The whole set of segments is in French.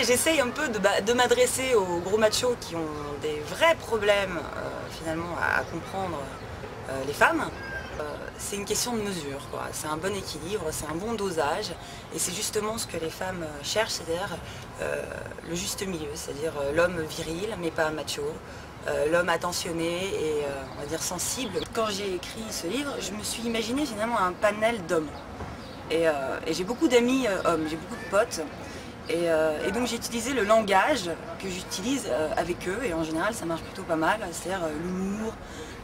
J'essaye un peu de m'adresser aux gros machos qui ont des vrais problèmes finalement à comprendre les femmes. C'est une question de mesure, quoi. C'est un bon équilibre, c'est un bon dosage et c'est justement ce que les femmes cherchent, c'est-à-dire le juste milieu, c'est-à-dire l'homme viril mais pas macho, l'homme attentionné et on va dire sensible. Quand j'ai écrit ce livre, je me suis imaginé finalement un panel d'hommes et j'ai beaucoup d'amis hommes, j'ai beaucoup de potes. Et donc j'ai utilisé le langage que j'utilise avec eux et en général ça marche plutôt pas mal, c'est-à-dire l'humour,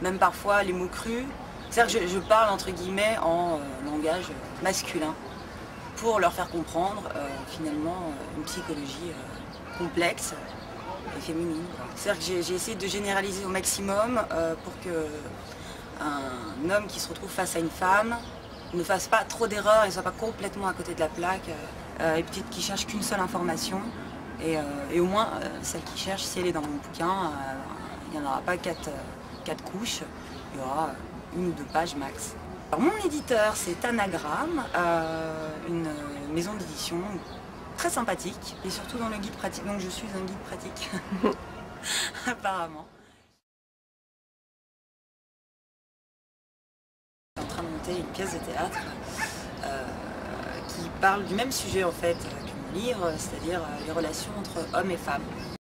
même parfois les mots crus. C'est-à-dire que je parle entre guillemets en langage masculin pour leur faire comprendre finalement une psychologie complexe et féminine. C'est-à-dire que j'ai essayé de généraliser au maximum pour que un homme qui se retrouve face à une femme ne fasse pas trop d'erreurs et ne soit pas complètement à côté de la plaque. Et peut-être qu'il cherche qu'une seule information et au moins celle qu'il cherche, si elle est dans mon bouquin, il n'y en aura pas quatre couches, il y aura une ou deux pages max. Alors, mon éditeur c'est Anagramme, une maison d'édition très sympathique et surtout dans le guide pratique, donc je suis un guide pratique apparemment. Je suis en train de monter une pièce de théâtre qui parle du même sujet en fait que mon livre, c'est-à-dire les relations entre hommes et femmes.